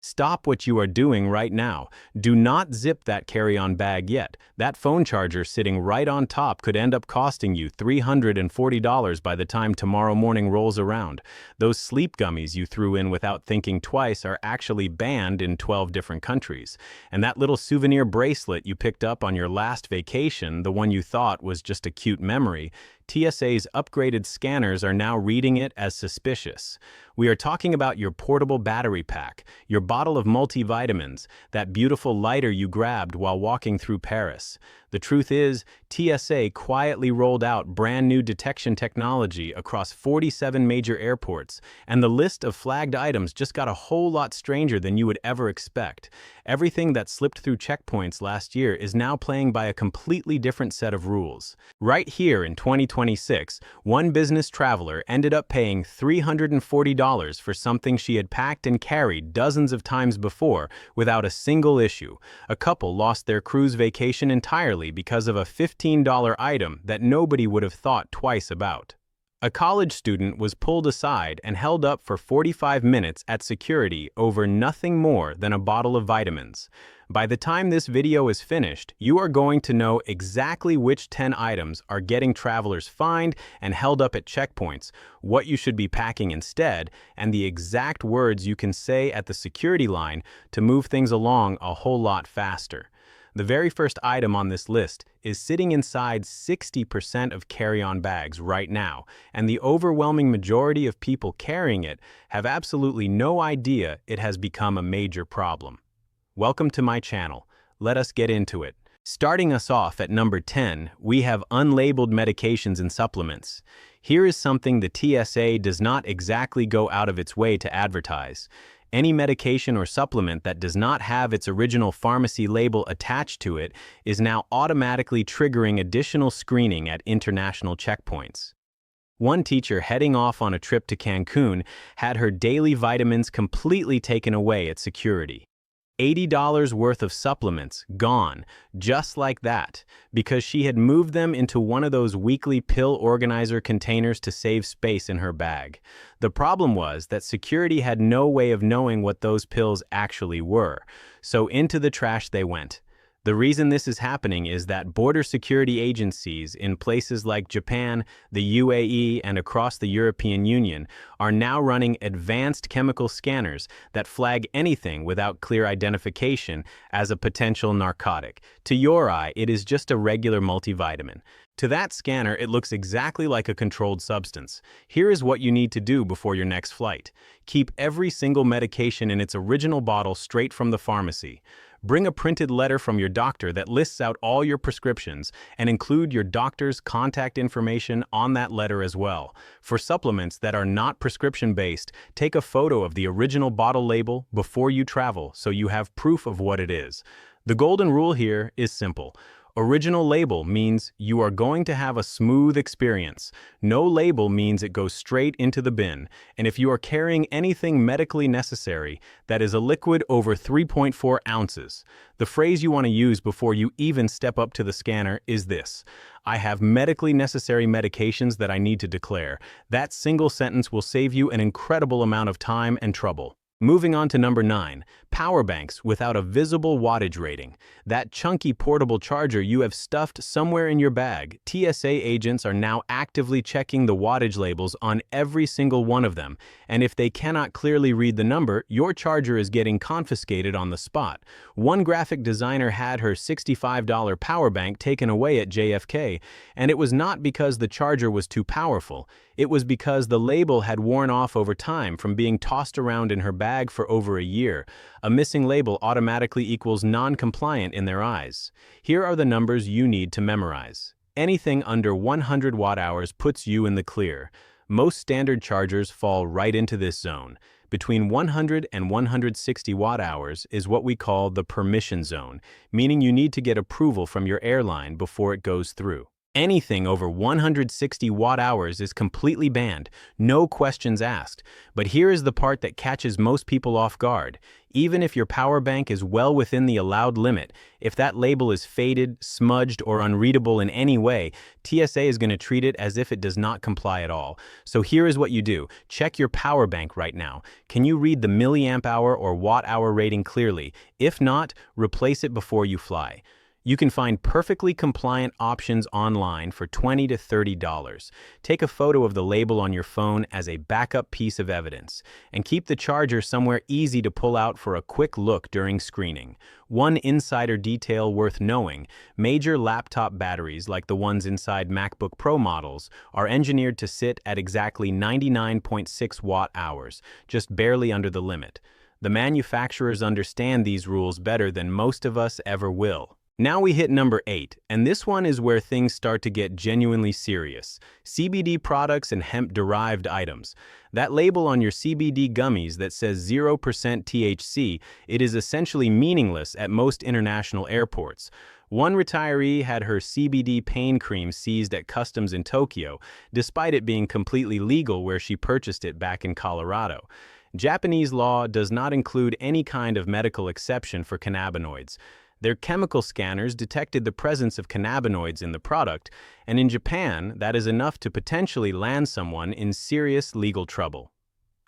Stop what you are doing right now. Do not zip that carry-on bag yet. That phone charger sitting right on top could end up costing you $340 by the time tomorrow morning rolls around. Those sleep gummies you threw in without thinking twice are actually banned in 12 different countries. And that little souvenir bracelet you picked up on your last vacation, the one you thought was just a cute memory, TSA's upgraded scanners are now reading it as suspicious. We are talking about your portable battery pack, your bottle of multivitamins, that beautiful lighter you grabbed while walking through Paris. The truth is, TSA quietly rolled out brand new detection technology across 47 major airports, and the list of flagged items just got a whole lot stranger than you would ever expect. Everything that slipped through checkpoints last year is now playing by a completely different set of rules. Right here in 2026, one business traveler ended up paying $340 for something she had packed and carried dozens of times before without a single issue. A couple lost their cruise vacation entirely because of a $15 item that nobody would have thought twice about. A college student was pulled aside and held up for 45 minutes at security over nothing more than a bottle of vitamins. By the time this video is finished, you are going to know exactly which 10 items are getting travelers fined and held up at checkpoints, what you should be packing instead, and the exact words you can say at the security line to move things along a whole lot faster. The very first item on this list is sitting inside 60% of carry-on bags right now, and the overwhelming majority of people carrying it have absolutely no idea it has become a major problem. Welcome to my channel. Let us get into it. Starting us off at number 10, we have unlabeled medications and supplements. Here is something the TSA does not exactly go out of its way to advertise. Any medication or supplement that does not have its original pharmacy label attached to it is now automatically triggering additional screening at international checkpoints. One teacher heading off on a trip to Cancun had her daily vitamins completely taken away at security. $80 worth of supplements gone, just like that, because she had moved them into one of those weekly pill organizer containers to save space in her bag. The problem was that security had no way of knowing what those pills actually were, so into the trash they went. The reason this is happening is that border security agencies in places like Japan, the UAE, and across the European Union are now running advanced chemical scanners that flag anything without clear identification as a potential narcotic. To your eye, it is just a regular multivitamin. To that scanner, it looks exactly like a controlled substance. Here is what you need to do before your next flight. Keep every single medication in its original bottle straight from the pharmacy. Bring a printed letter from your doctor that lists out all your prescriptions and include your doctor's contact information on that letter as well. For supplements that are not prescription-based, take a photo of the original bottle label before you travel so you have proof of what it is. The golden rule here is simple. Original label means you are going to have a smooth experience. No label means it goes straight into the bin. And if you are carrying anything medically necessary, that is a liquid over 3.4 ounces. The phrase you want to use before you even step up to the scanner is this: I have medically necessary medications that I need to declare. That single sentence will save you an incredible amount of time and trouble. Moving on to number 9, power banks without a visible wattage rating. That chunky portable charger you have stuffed somewhere in your bag, TSA agents are now actively checking the wattage labels on every single one of them, and if they cannot clearly read the number, your charger is getting confiscated on the spot. One graphic designer had her $65 power bank taken away at JFK, and it was not because the charger was too powerful. It was because the label had worn off over time from being tossed around in her bag for over a year. A missing label automatically equals non-compliant in their eyes. Here are the numbers you need to memorize. Anything under 100 watt-hours puts you in the clear. Most standard chargers fall right into this zone. Between 100 and 160 watt-hours is what we call the permission zone, meaning you need to get approval from your airline before it goes through. Anything over 160 watt-hours is completely banned, no questions asked. But here is the part that catches most people off guard. Even if your power bank is well within the allowed limit, if that label is faded, smudged, or unreadable in any way, TSA is going to treat it as if it does not comply at all. So here is what you do. Check your power bank right now. Can you read the milliamp hour or watt-hour rating clearly? If not, replace it before you fly. You can find perfectly compliant options online for $20 to $30. Take a photo of the label on your phone as a backup piece of evidence, and keep the charger somewhere easy to pull out for a quick look during screening. One insider detail worth knowing: major laptop batteries like the ones inside MacBook Pro models are engineered to sit at exactly 99.6 watt-hours, just barely under the limit. The manufacturers understand these rules better than most of us ever will. Now we hit number 8, and this one is where things start to get genuinely serious. CBD products and hemp-derived items. That label on your CBD gummies that says 0% THC, it is essentially meaningless at most international airports. One retiree had her CBD pain cream seized at customs in Tokyo, despite it being completely legal where she purchased it back in Colorado. Japanese law does not include any kind of medical exception for cannabinoids. Their chemical scanners detected the presence of cannabinoids in the product, and in Japan, that is enough to potentially land someone in serious legal trouble.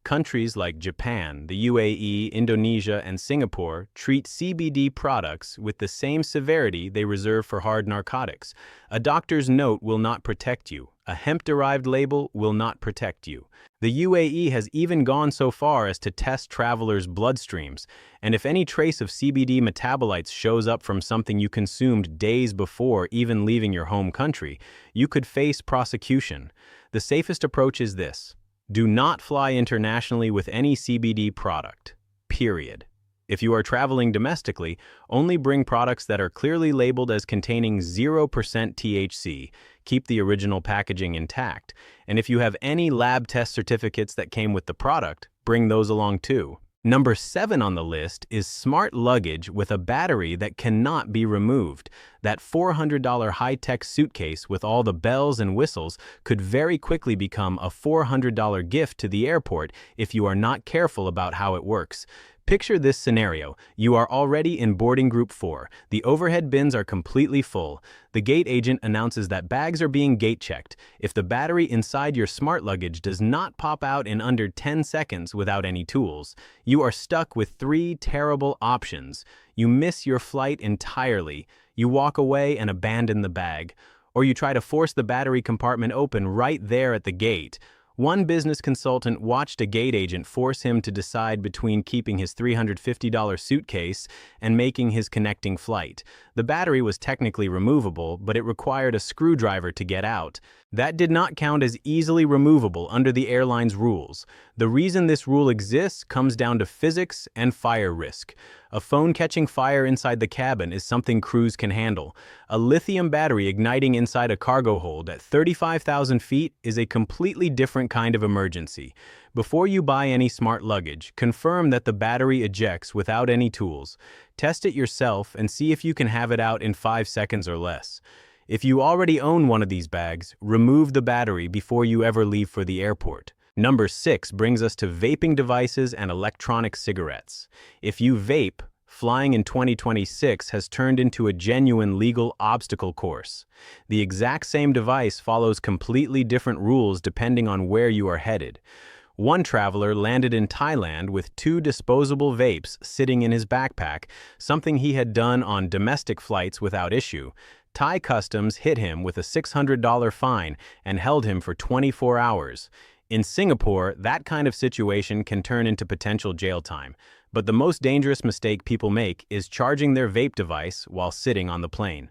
Countries like Japan, the UAE, Indonesia, and Singapore treat CBD products with the same severity they reserve for hard narcotics. A doctor's note will not protect you. A hemp-derived label will not protect you. The UAE has even gone so far as to test travelers' bloodstreams, and if any trace of CBD metabolites shows up from something you consumed days before even leaving your home country, you could face prosecution. The safest approach is this: do not fly internationally with any CBD product, period. If you are traveling domestically, only bring products that are clearly labeled as containing 0% THC. Keep the original packaging intact. And if you have any lab test certificates that came with the product, bring those along too. Number 7 on the list is smart luggage with a battery that cannot be removed. That $400 high-tech suitcase with all the bells and whistles could very quickly become a $400 gift to the airport if you are not careful about how it works. Picture this scenario. You are already in boarding group 4. The overhead bins are completely full. The gate agent announces that bags are being gate checked. If the battery inside your smart luggage does not pop out in under 10 seconds without any tools, you are stuck with 3 terrible options. You miss your flight entirely. You walk away and abandon the bag. Or you try to force the battery compartment open right there at the gate. One business consultant watched a gate agent force him to decide between keeping his $350 suitcase and making his connecting flight. The battery was technically removable, but it required a screwdriver to get out. That did not count as easily removable under the airline's rules. The reason this rule exists comes down to physics and fire risk. A phone catching fire inside the cabin is something crews can handle. A lithium battery igniting inside a cargo hold at 35,000 feet is a completely different kind of emergency. Before you buy any smart luggage, confirm that the battery ejects without any tools. Test it yourself and see if you can have it out in 5 seconds or less. If you already own one of these bags, remove the battery before you ever leave for the airport. Number 6 brings us to vaping devices and electronic cigarettes. If you vape, flying in 2026 has turned into a genuine legal obstacle course. The exact same device follows completely different rules depending on where you are headed. One traveler landed in Thailand with 2 disposable vapes sitting in his backpack, something he had done on domestic flights without issue. Thai customs hit him with a $600 fine and held him for 24 hours. In Singapore, that kind of situation can turn into potential jail time. But the most dangerous mistake people make is charging their vape device while sitting on the plane.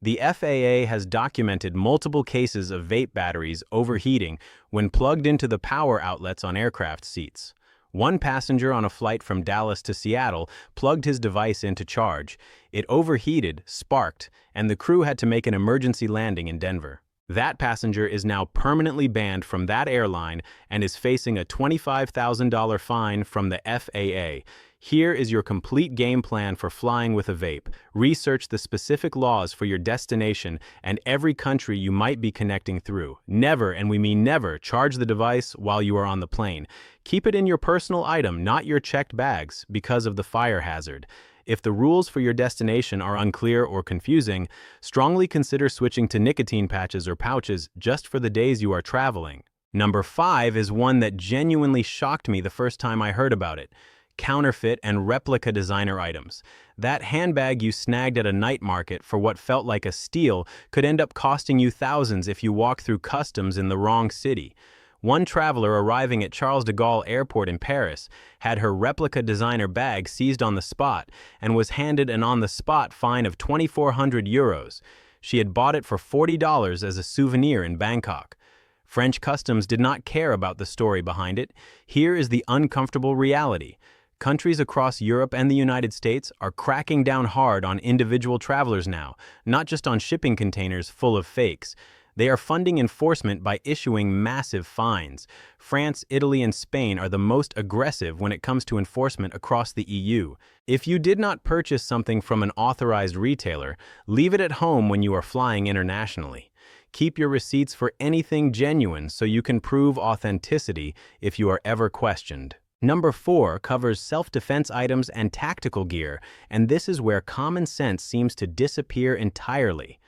The FAA has documented multiple cases of vape batteries overheating when plugged into the power outlets on aircraft seats. One passenger on a flight from Dallas to Seattle plugged his device in to charge. It overheated, sparked, and the crew had to make an emergency landing in Denver. That passenger is now permanently banned from that airline and is facing a $25,000 fine from the FAA. Here is your complete game plan for flying with a vape. Research the specific laws for your destination and every country you might be connecting through. Never, and we mean never, charge the device while you are on the plane. Keep it in your personal item, not your checked bags, because of the fire hazard. If the rules for your destination are unclear or confusing, strongly consider switching to nicotine patches or pouches just for the days you are traveling. Number 5 is one that genuinely shocked me the first time I heard about it. Counterfeit and replica designer items. That handbag you snagged at a night market for what felt like a steal could end up costing you thousands if you walk through customs in the wrong city. One traveler arriving at Charles de Gaulle Airport in Paris had her replica designer bag seized on the spot and was handed an on-the-spot fine of 2,400 euros. She had bought it for $40 as a souvenir in Bangkok. French customs did not care about the story behind it. Here is the uncomfortable reality. Countries across Europe and the United States are cracking down hard on individual travelers now, not just on shipping containers full of fakes. They are funding enforcement by issuing massive fines. France, Italy, and Spain are the most aggressive when it comes to enforcement across the EU. If you did not purchase something from an authorized retailer, leave it at home when you are flying internationally. Keep your receipts for anything genuine so you can prove authenticity if you are ever questioned. Number 4 covers self-defense items and tactical gear, and this is where common sense seems to disappear entirely.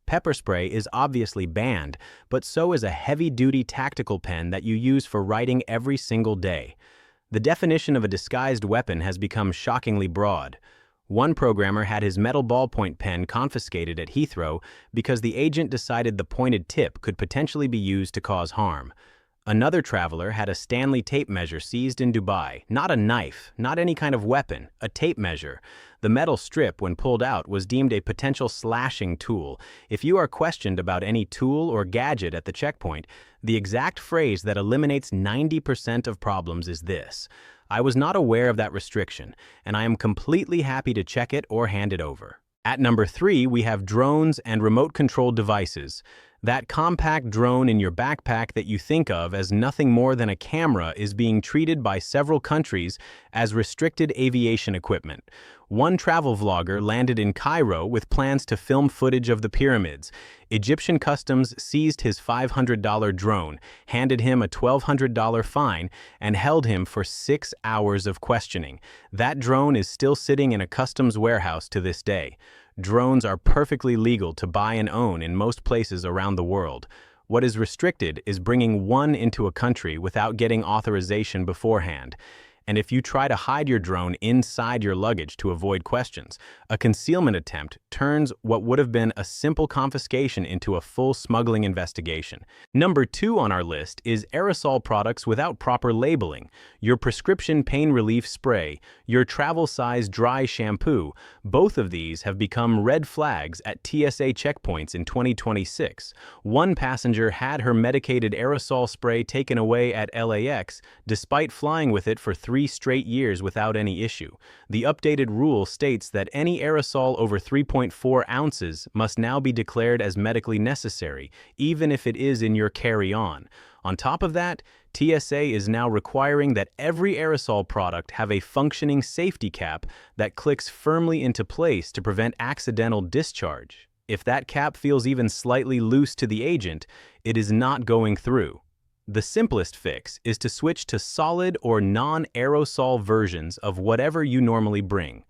Pepper spray is obviously banned, but so is a heavy-duty tactical pen that you use for writing every single day. The definition of a disguised weapon has become shockingly broad. One programmer had his metal ballpoint pen confiscated at Heathrow because the agent decided the pointed tip could potentially be used to cause harm. Another traveler had a Stanley tape measure seized in Dubai. Not a knife, not any kind of weapon, a tape measure. The metal strip, when pulled out, was deemed a potential slashing tool. If you are questioned about any tool or gadget at the checkpoint, the exact phrase that eliminates 90% of problems is this: "I was not aware of that restriction, and I am completely happy to check it or hand it over." At number 3, we have drones and remote-controlled devices. That compact drone in your backpack that you think of as nothing more than a camera is being treated by several countries as restricted aviation equipment. One travel vlogger landed in Cairo with plans to film footage of the pyramids. Egyptian customs seized his $500 drone, handed him a $1,200 fine, and held him for 6 hours of questioning. That drone is still sitting in a customs warehouse to this day. Drones are perfectly legal to buy and own in most places around the world. What is restricted is bringing one into a country without getting authorization beforehand. And if you try to hide your drone inside your luggage to avoid questions, a concealment attempt turns what would have been a simple confiscation into a full smuggling investigation. Number 2 on our list is aerosol products without proper labeling. Your prescription pain relief spray, your travel-size dry shampoo, both of these have become red flags at TSA checkpoints in 2026. One passenger had her medicated aerosol spray taken away at LAX despite flying with it for 3 straight years without any issue. The updated rule states that any aerosol over 3.4 ounces must now be declared as medically necessary, even if it is in your carry-on. On top of that, TSA is now requiring that every aerosol product have a functioning safety cap that clicks firmly into place to prevent accidental discharge. If that cap feels even slightly loose to the agent, it is not going through. The simplest fix is to switch to solid or non-aerosol versions of whatever you normally bring.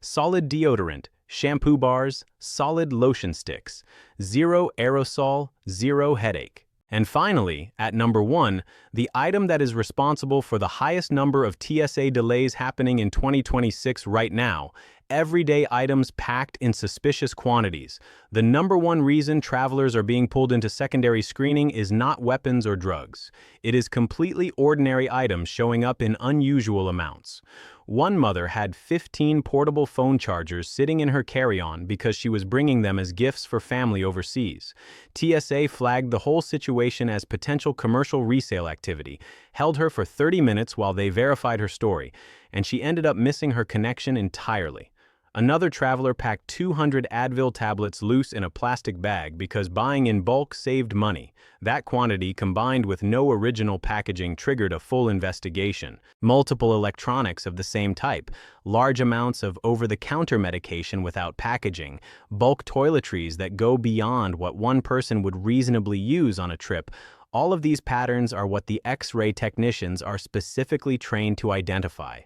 Solid deodorant, shampoo bars, solid lotion sticks. Zero aerosol, zero headache. And finally, at number 1, the item that is responsible for the highest number of TSA delays happening in 2026 right now: everyday items packed in suspicious quantities. The number 1 reason travelers are being pulled into secondary screening is not weapons or drugs. It is completely ordinary items showing up in unusual amounts. One mother had 15 portable phone chargers sitting in her carry-on because she was bringing them as gifts for family overseas. TSA flagged the whole situation as potential commercial resale activity, held her for 30 minutes while they verified her story, and she ended up missing her connection entirely. Another traveler packed 200 Advil tablets loose in a plastic bag because buying in bulk saved money. That quantity, combined with no original packaging, triggered a full investigation. Multiple electronics of the same type, large amounts of over-the-counter medication without packaging, bulk toiletries that go beyond what one person would reasonably use on a trip. All of these patterns are what the X-ray technicians are specifically trained to identify.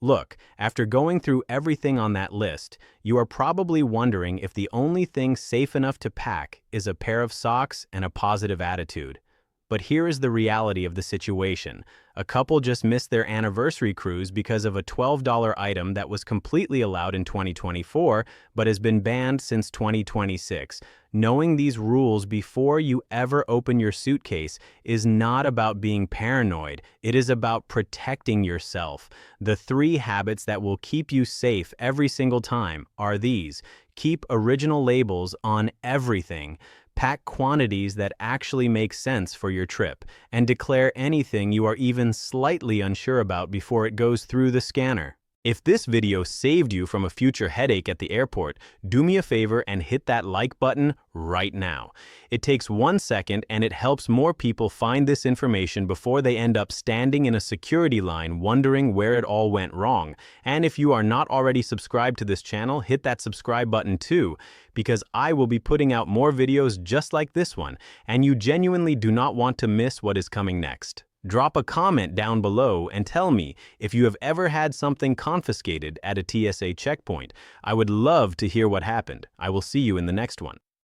Look, after going through everything on that list, you are probably wondering if the only thing safe enough to pack is a pair of socks and a positive attitude. But here is the reality of the situation. A couple just missed their anniversary cruise because of a $12 item that was completely allowed in 2024 but has been banned since 2026. Knowing these rules before you ever open your suitcase is not about being paranoid. It is about protecting yourself. The 3 habits that will keep you safe every single time are these. Keep original labels on everything. Pack quantities that actually make sense for your trip, and declare anything you are even slightly unsure about before it goes through the scanner. If this video saved you from a future headache at the airport, do me a favor and hit that like button right now. It takes 1 second and it helps more people find this information before they end up standing in a security line wondering where it all went wrong. And if you are not already subscribed to this channel, hit that subscribe button too, because I will be putting out more videos just like this one, and you genuinely do not want to miss what is coming next. Drop a comment down below and tell me if you have ever had something confiscated at a TSA checkpoint. I would love to hear what happened. I will see you in the next one.